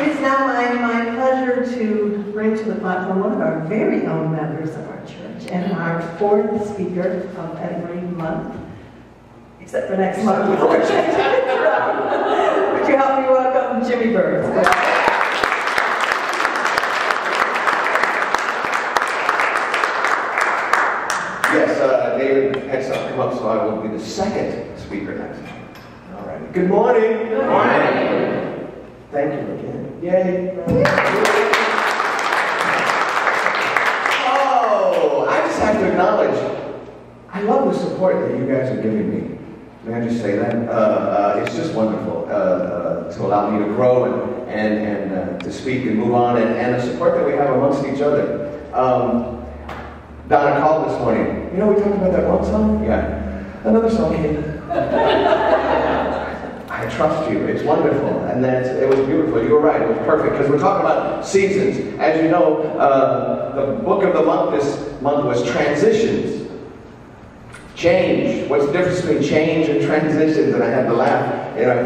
It is now my pleasure to bring to the platform one of our very own members of our church and our fourth speaker of every month, except for next month, when we're changing it around. Would you help me welcome Jimmy Burns? Yes, David has come up, so I will be the second speaker next time. All right. Good morning. Good morning. Thank you again. Yay. Oh, I just have to acknowledge, I love the support that you guys are giving me. May I just say that? It's just wonderful to allow me to grow and to speak and move on, and the support that we have amongst each other. Donna called this morning. You know, we talked about that one song? Yeah. Another song came. I trust you. It's wonderful. And it was beautiful. You were right. It was perfect. Because we're talking about seasons. As you know, the book of the month this month was transitions. Change. What's the difference between change and transitions? And I had to laugh. You know,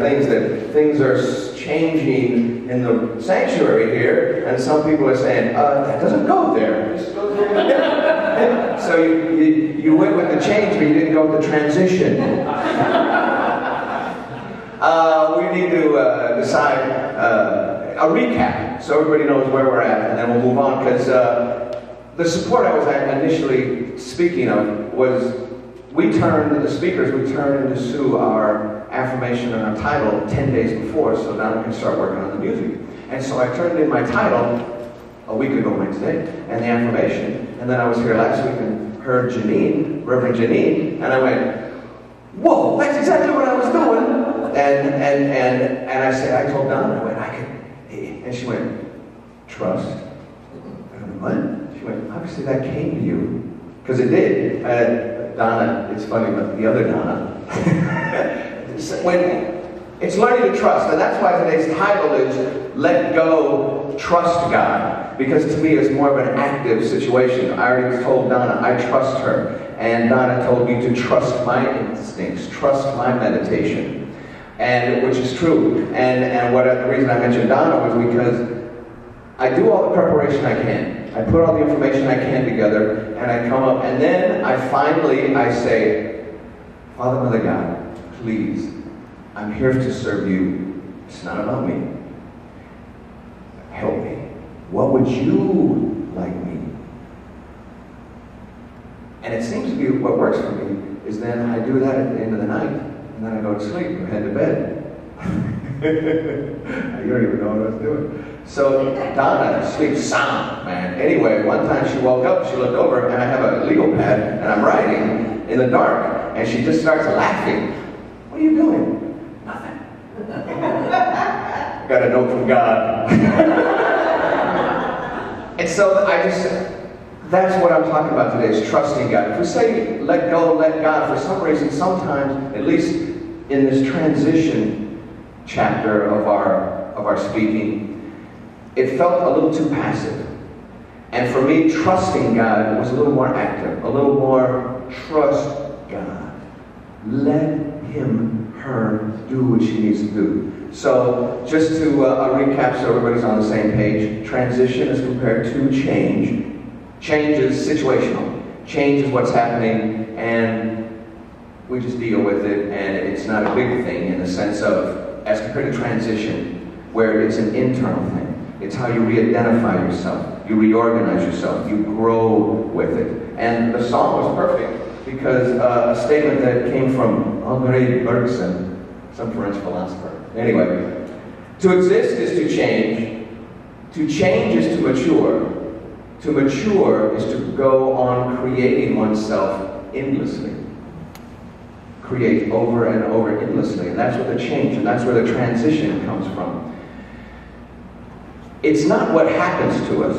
things are changing in the sanctuary here, and some people are saying, that doesn't go there. It just goes there. So you went with the change, but you didn't go with the transition. We need to decide a recap so everybody knows where we're at, and then we'll move on, because the support I was initially speaking of was the speakers, we turned to Sue our affirmation and our title 10 days before, so now we can start working on the music. And so I turned in my title a week ago Wednesday, and the affirmation, and then I was here last week and heard Janine, Reverend Janine, and I went, whoa, that's exactly what I was doing. And I told Donna, I went, and she went, trust. I went, what? She went, obviously that came to you, because it did. Donna, it's funny, but the other Donna, it's learning to trust, and that's why today's title is Let Go, Trust God, because to me it's more of an active situation. I already told Donna I trust her, and Donna told me to trust my instincts, trust my meditation, and which is true. And the reason I mentioned Donna was because I do all the preparation I can. I put all the information I can together, and I come up, and then I say, Father, Mother God, please, I'm here to serve you. It's not about me. Help me. What would you like me? And it seems to be what works for me is then I do that at the end of the night, and then I go to sleep or head to bed. You don't even know what I was doing. So Donna sleeps sound, man. Anyway, one time she woke up, she looked over, and I have a legal pad, and I'm writing in the dark, and she just starts laughing. What are you doing? Nothing. Got a note from God. And so that's what I'm talking about today, is trusting God. If we say let go, let God, for some reason, sometimes, at least in this transition chapter of our speaking, it felt a little too passive. And for me, trusting God was a little more active, a little more trust God. Let him, her, do what she needs to do. So just to recap so everybody's on the same page, transition is compared to change. Change is situational. Change is what's happening, and we just deal with it, and it's not a big thing in the sense of, as compared to transition, where it's an internal thing. It's how you re-identify yourself, you reorganize yourself, you grow with it. And the song was perfect because a statement that came from Henri Bergson, some French philosopher. Anyway, to exist is to change is to mature is to go on creating oneself endlessly. Create over and over endlessly, and that's what the change, and that's where the transition comes from. It's not what happens to us,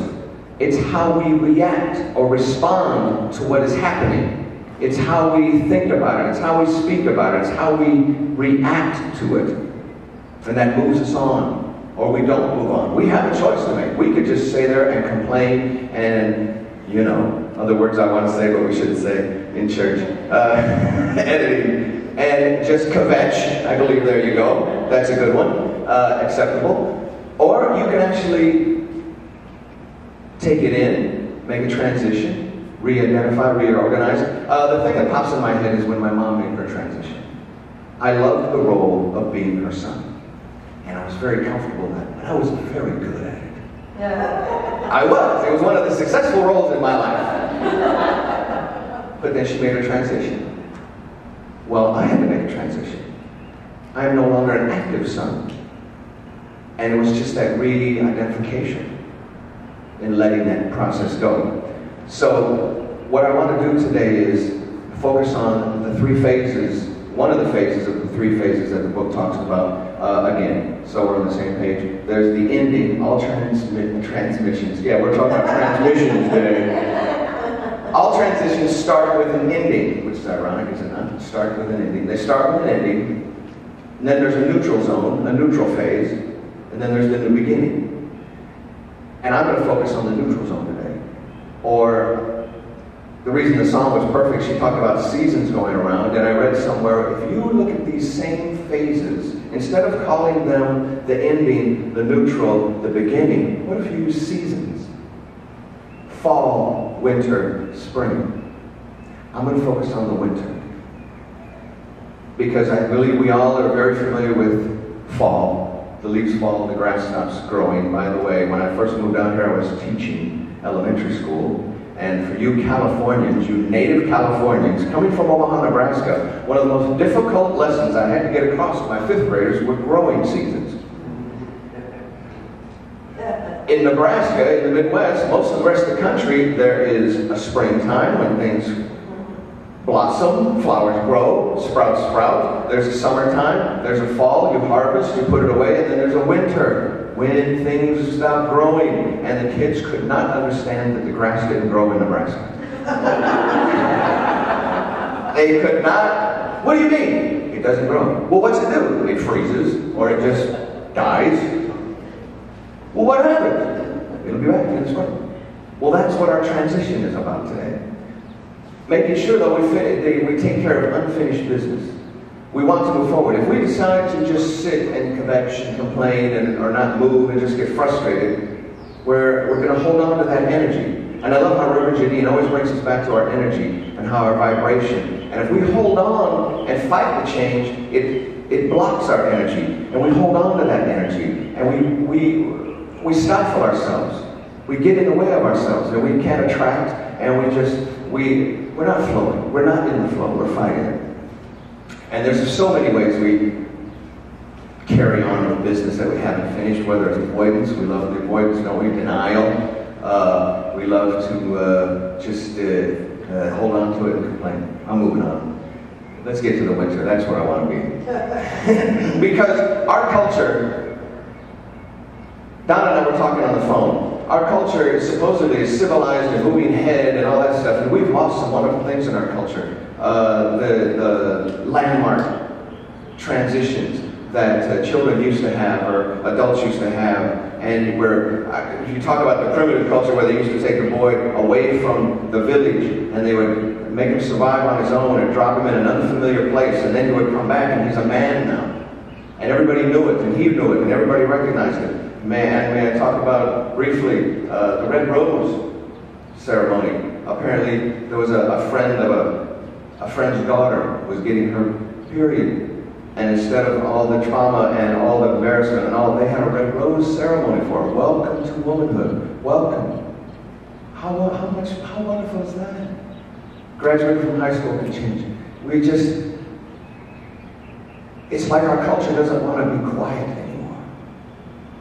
it's how we react or respond to what is happening. It's how we think about it, it's how we speak about it, it's how we react to it. And that moves us on, or we don't move on. We have a choice to make. We could just stay there and complain and, other words I want to say but we shouldn't say in church, editing, and just kvetch. I believe there you go. That's a good one. Acceptable. Or you can actually take it in, make a transition, re-identify, reorganize. The thing that pops in my head is when my mom made her transition. I loved the role of being her son. And I was very comfortable in that, and I was very good at it. I was. It was one of the successful roles in my life. But then she made a transition. Well, I had to make a transition. I am no longer an active son. And it was just that re-identification and letting that process go. So what I want to do today is focus on the three phases, one of the phases of the three phases that the book talks about again. So we're on the same page. There's the ending, all transmissions. Yeah, we're talking about transmissions today. All transitions start with an ending, which is ironic, is it not? Start with an ending. They start with an ending, and then there's a neutral zone, a neutral phase, and then there's the new beginning. And I'm going to focus on the neutral zone today. Or the reason the song was perfect, she talked about seasons going around, and I read somewhere, if you look at these same phases, instead of calling them the ending, the neutral, the beginning, what if you use seasons? Fall, winter, spring. I'm going to focus on the winter. Because I believe we all are very familiar with fall. The leaves fall, the grass stops growing. By the way, when I first moved down here, I was teaching elementary school. And for you Californians, you native Californians, coming from Omaha, Nebraska, one of the most difficult lessons I had to get across to my fifth graders were growing seasons. In Nebraska, in the Midwest, most of the rest of the country, there is a springtime when things blossom, flowers grow, sprouts sprout. There's a summertime, there's a fall, you harvest, you put it away, and then there's a winter when things stop growing. And the kids could not understand that the grass didn't grow in Nebraska. They could not. What do you mean? It doesn't grow. Well, what's it do? It freezes, or it just dies. Well, what happens? It'll be back in the spring. Well, that's what our transition is about today. Making sure that we take care of unfinished business. We want to move forward. If we decide to just sit and kvetch and complain or not move and just get frustrated, we're going to hold on to that energy. And I love how Reverend Janine always brings us back to our energy and how our vibration. And if we hold on and fight the change, it blocks our energy. And we hold on to that energy. And we stifle ourselves. We get in the way of ourselves. And we can't attract. And we're not flowing. We're not in the flow. We're fighting it. And there's so many ways we carry on with business that we haven't finished, whether it's avoidance. We love the avoidance, don't we? Denial. We love to just hold on to it and complain. I'm moving on. Let's get to the winter. That's where I want to be. Because our culture, Donna and I were talking on the phone. Our culture is supposedly civilized and moving ahead and all that stuff, and we've lost some wonderful things in our culture. The landmark transitions that children used to have or adults used to have, and if you talk about the primitive culture where they used to take a boy away from the village and they would make him survive on his own and drop him in an unfamiliar place, and then he would come back and he's a man now. And everybody knew it, and he knew it, and everybody recognized it. May I talk about briefly the Red Rose ceremony? Apparently, there was a friend's daughter was getting her period, and instead of all the trauma and all the embarrassment and all, they had a Red Rose ceremony for her. Welcome to womanhood. Welcome. How wonderful is that? Graduating from high school can change. It's like our culture doesn't want to be quiet anymore.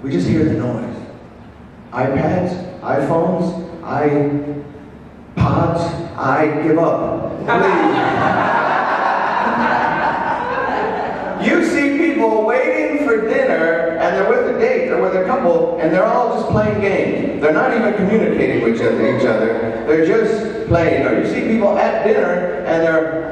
We just hear the noise. iPads, iPhones, iPods, I give up. You see people waiting for dinner, and they're with a date, they're with a couple, and they're all just playing games. They're not even communicating with each other. They're just playing. Or you see people at dinner, and they're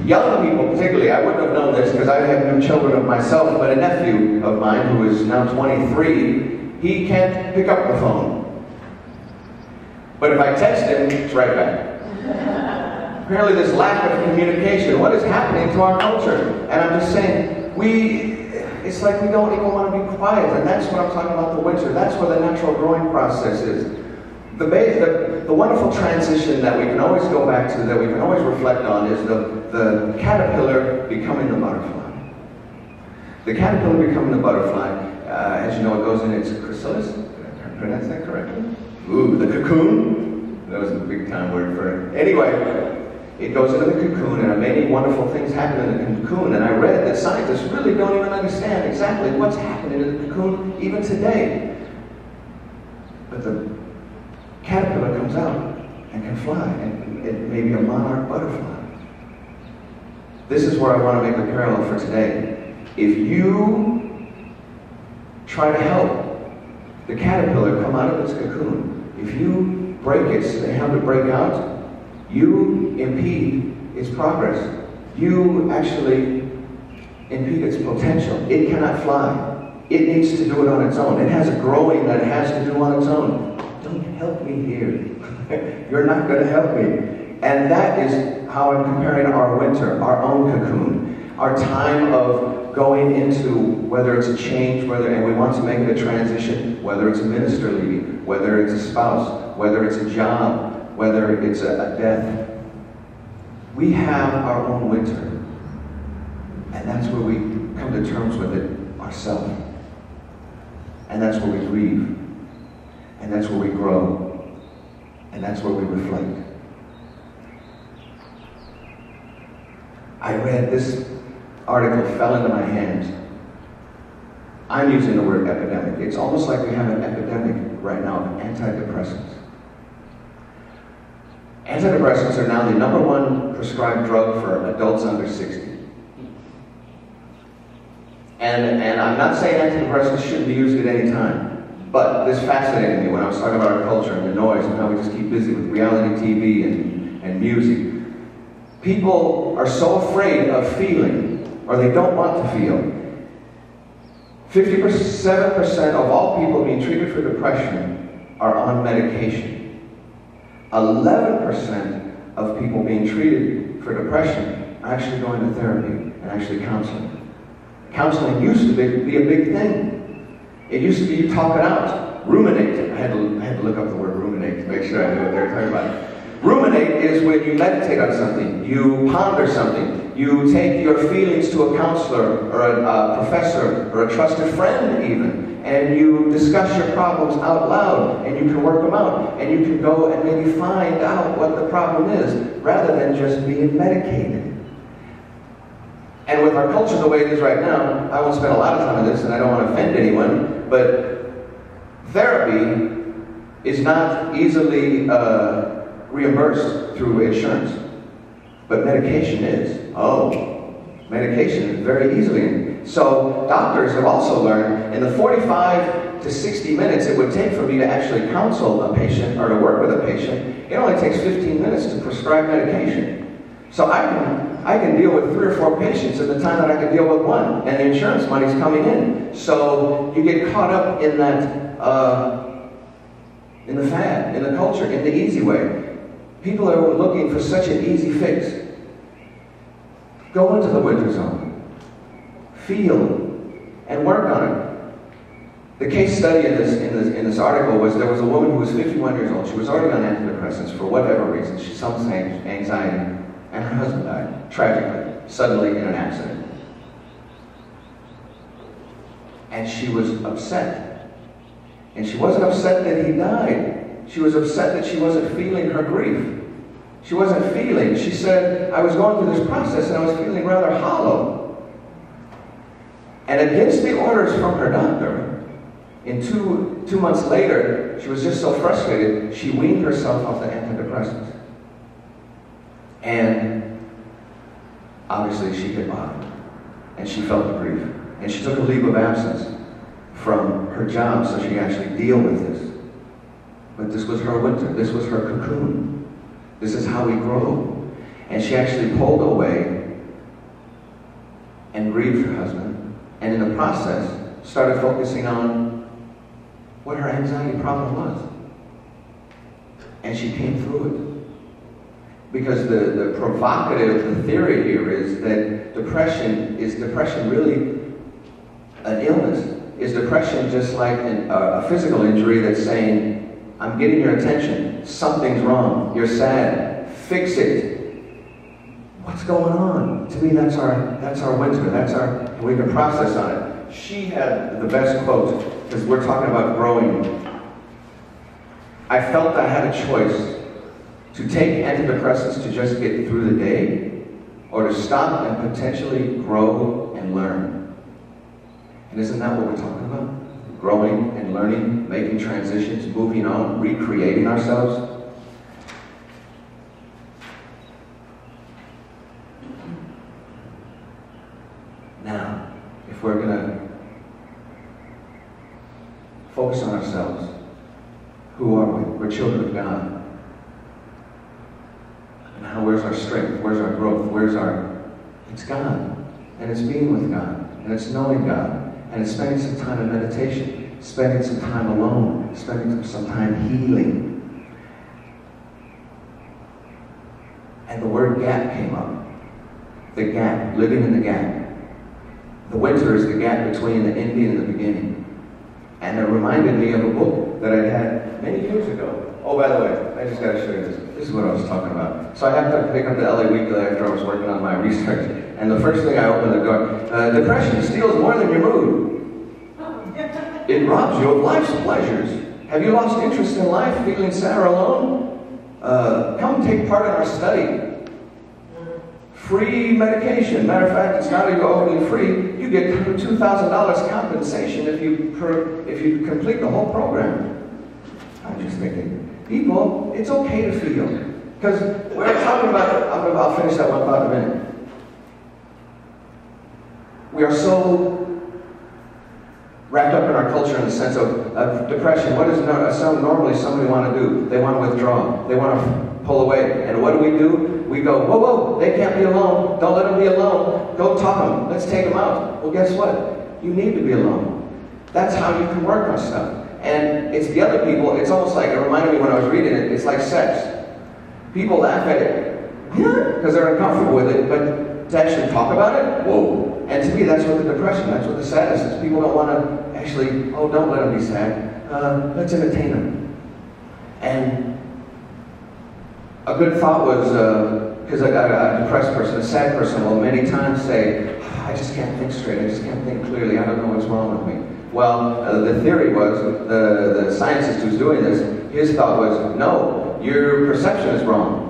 young people particularly. I wouldn't have known this because I have no children of myself, but a nephew of mine who is now 23, he can't pick up the phone. But if I text him, it's right back. Apparently this lack of communication, what is happening to our culture? And I'm just saying, It's like we don't even want to be quiet, and that's what I'm talking about, the winter. That's where the natural growing process is. The wonderful transition that we can always go back to, that we can always reflect on, is the caterpillar becoming the butterfly. The caterpillar becoming the butterfly, as you know, it goes in its chrysalis. Did I pronounce that correctly? Ooh, the cocoon. That was a big time word for it. Anyway, it goes into the cocoon, and many wonderful things happen in the cocoon. And I read that scientists really don't even understand exactly what's happening in the cocoon even today. But the caterpillar comes out and can fly, and it may be a monarch butterfly. This is where I want to make the parallel for today. If you try to help the caterpillar come out of its cocoon, if you break it so they have to break out, you impede its progress. You actually impede its potential. It cannot fly. It needs to do it on its own. It has a growing that it has to do on its own. Don't help me here. You're not going to help me. And that is how I'm comparing our winter, our own cocoon, our time of going into, whether it's a change, and we want to make it a transition, whether it's a minister leaving, whether it's a spouse, whether it's a job, whether it's a death. We have our own winter. And that's where we come to terms with it ourselves. And that's where we grieve. And that's where we grow. And that's where we reflect. I read this article, fell into my hands. I'm using the word epidemic. It's almost like we have an epidemic right now of antidepressants. Antidepressants are now the #1 prescribed drug for adults under 60. And I'm not saying antidepressants shouldn't be used at any time, but this fascinated me when I was talking about our culture and the noise and how we just keep busy with reality TV and music. People are so afraid of feeling, or they don't want to feel. 57% of all people being treated for depression are on medication. 11% of people being treated for depression are actually going to therapy and actually counseling. Counseling used to be a big thing. It used to be you talk it out. Ruminate. I had to look up the word ruminate to make sure I knew what they were talking about. Ruminate is when you meditate on something, you ponder something, you take your feelings to a counselor or a professor or a trusted friend even, and you discuss your problems out loud, and you can work them out, and you can go and maybe find out what the problem is, rather than just being medicated. And with our culture the way it is right now, I won't spend a lot of time on this, and I don't want to offend anyone, but therapy is not easily reimbursed through insurance. But medication is. Medication is very easily. So doctors have also learned in the 45 to 60 minutes it would take for me to actually counsel a patient or to work with a patient, it only takes 15 minutes to prescribe medication. So I can deal with 3 or 4 patients at the time that I can deal with one, and the insurance money's coming in. So you get caught up in that, in the fad, in the culture, in the easy way. People are looking for such an easy fix. Go into the winter zone. Feel and work on it. The case study in this article was there was a woman who was 51 years old. She was already on antidepressants for whatever reason. She had some anxiety. And her husband died, tragically, suddenly in an accident. And she was upset. And she wasn't upset that he died. She was upset that she wasn't feeling her grief. She wasn't feeling. She said, I was going through this process and I was feeling rather hollow. And against the orders from her doctor, in two months later, she was just so frustrated, she weaned herself off the antidepressants. And obviously she hit bottom. And she felt the grief. And she took a leave of absence from her job so she could actually deal with this. But this was her winter. This was her cocoon. This is how we grow. And she actually pulled away and grieved her husband. And in the process, started focusing on what her anxiety problem was. And she came through it. Because the provocative, the theory here is that depression really an illness? Is depression just like a physical injury that's saying, I'm getting your attention, something's wrong, you're sad, fix it. What's going on? To me, that's our winter, we can process on it. She had the best quote, because we're talking about growing. I felt I had a choice to take antidepressants to just get through the day, or to stop and potentially grow and learn. And isn't that what we're talking about? Growing and learning, making transitions, moving on, recreating ourselves. Now, if we're going to focus on ourselves, who are we? We're children of God. Now, where's our strength? Where's our growth? It's God. And it's being with God. And it's knowing God. And it's spending some time in meditation. Spending some time alone. Spending some time healing. And the word gap came up. The gap. Living in the gap. The winter is the gap between the ending and the beginning. And it reminded me of a book that I had many years ago. Oh, by the way, I just got to show you this. This is what I was talking about. So I happened to pick up the LA Weekly after I was working on my research. And the first thing I opened the door, depression steals more than your mood. It robs you of life's pleasures. Have you lost interest in life, feeling sad or alone? Come take part in our study. Free medication. Matter of fact, it's not even only free. You get $2,000 compensation if you complete the whole program. I'm just thinking, people, it's okay to feel. Because we're talking about, I'll finish that one thought in a minute. We are so wrapped up in our culture in the sense of depression. What does normally somebody want to do? They want to withdraw. They want to pull away. And what do? We go, whoa, whoa, they can't be alone. Don't let them be alone. Go talk them. Let's take them out. Well, guess what? You need to be alone. That's how you can work on stuff. And it's the other people, it's almost like, it reminded me when I was reading it, it's like sex. People laugh at it because they're uncomfortable with it, but to actually talk about it, whoa. And to me, that's what the depression, that's what the sadness is. People don't want to actually, oh, don't let them be sad. Let's entertain them. And a good thought was, because I got a depressed person, a sad person will many times say, I just can't think straight, I just can't think clearly, I don't know what's wrong with me. Well, the theory was, the scientist who's doing this, his thought was, no, your perception is wrong.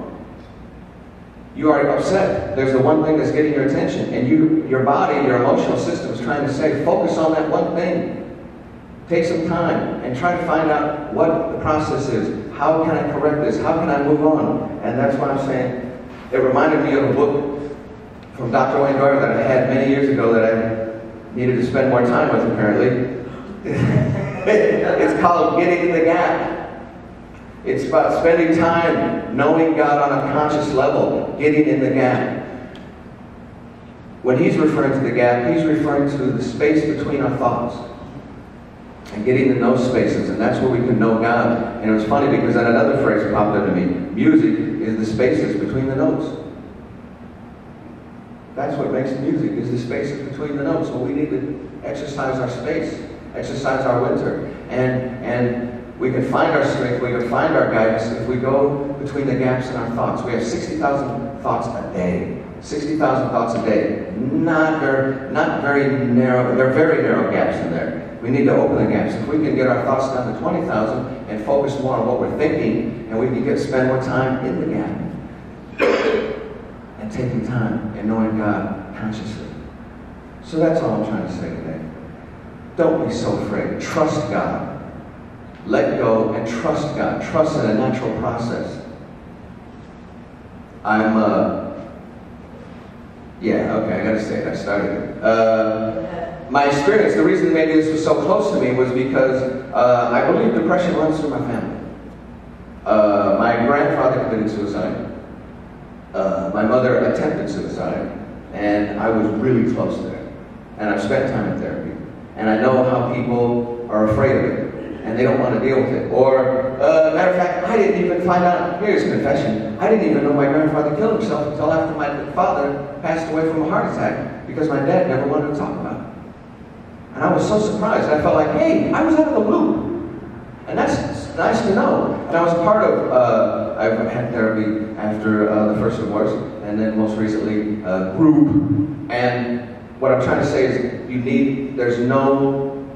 You are upset. There's the one thing that's getting your attention. And your body, your emotional system is trying to say, focus on that one thing. Take some time and try to find out what the process is. How can I correct this? How can I move on? And that's what I'm saying. It reminded me of a book from Dr. Wayne Dyer that I had many years ago that I needed to spend more time with, apparently. It's called Getting in the Gap. It's about spending time knowing God on a conscious level, getting in the gap. When he's referring to the gap, he's referring to the space between our thoughts and getting in those spaces, and that's where we can know God. And it was funny because then another phrase popped into me. Music is the spaces between the notes. That's what makes music, is the spaces between the notes. Well, we need to exercise our space, exercise our winter, and we can find our strength, we can find our guidance if we go between the gaps in our thoughts. We have 60,000 thoughts a day. 60,000 thoughts a day. Not very narrow, they're very narrow gaps in there. We need to open the gaps. If we can get our thoughts down to 20,000 and focus more on what we're thinking, and we can spend more time in the gap. And taking time and knowing God consciously. So that's all I'm trying to say today. Don't be so afraid. Trust God. Let go and trust God. Trust in a natural process. I gotta say it. I started it. My experience, the reason maybe this was so close to me was because I believe depression runs through my family. My grandfather committed suicide. My mother attempted suicide. And I was really close to it. And I've spent time in therapy. And I know how people are afraid of it. And they don't want to deal with it. Or, matter of fact, I didn't even find out, here's confession, I didn't even know my grandfather killed himself until after my father passed away from a heart attack, because my dad never wanted to talk about it. And I was so surprised. I felt like, hey, I was out of the loop. And that's nice to know. And I was part of, I've had therapy after the first divorce, and then most recently, group. And what I'm trying to say is there's no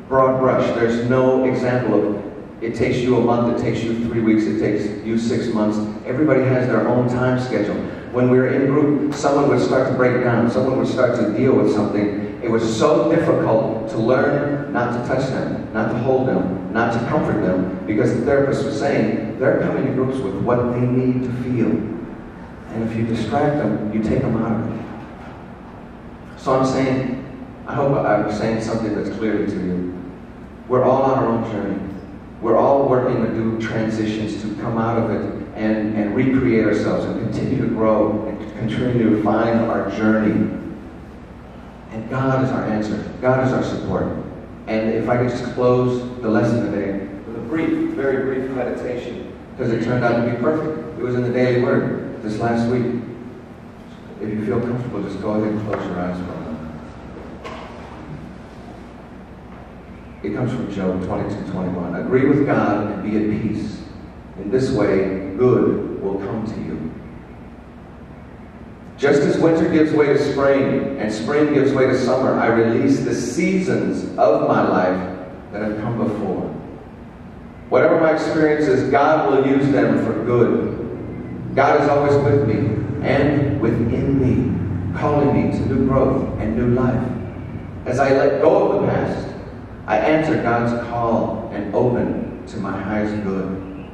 broad brush. There's no example of, it takes you a month, it takes you 3 weeks, it takes you 6 months. Everybody has their own time schedule. When we were in group, someone would start to break down, someone would start to deal with something. It was so difficult to learn not to touch them, not to hold them, not to comfort them, because the therapist was saying they're coming to groups with what they need to feel. And if you distract them, you take them out of it. So I'm saying, I hope I'm saying something that's clear to you. We're all on our own journey. We're all working to do transitions to come out of it and recreate ourselves and continue to grow and continue to find our journey. And God is our answer. God is our support. And if I could just close the lesson today with a brief, very brief meditation, because it turned out to be perfect. It was in the Daily Word this last week. If you feel comfortable, just go ahead and close your eyes for a moment. It comes from Job 22:21. Agree with God and be at peace. In this way, good will come to you. Just as winter gives way to spring and spring gives way to summer, I release the seasons of my life that have come before. Whatever my experience is, God will use them for good. God is always with me and within me, calling me to new growth and new life. As I let go of the past, I answer God's call and open to my highest good.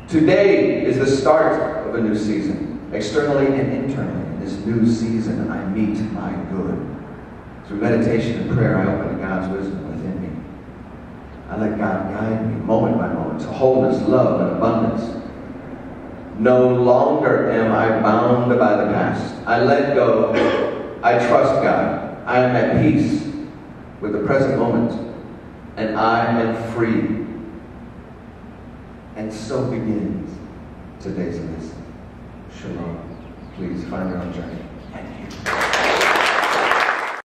Today is the start of a new season, externally and internally. In this new season, I meet my good. Through meditation and prayer, I open to God's wisdom within me. I let God guide me moment by moment to wholeness, love, and abundance. No longer am I bound by the past. I let go. I trust God. I am at peace with the present moment, and I am free. And so begins today's lesson. Shalom. Please find your own journey. Thank you.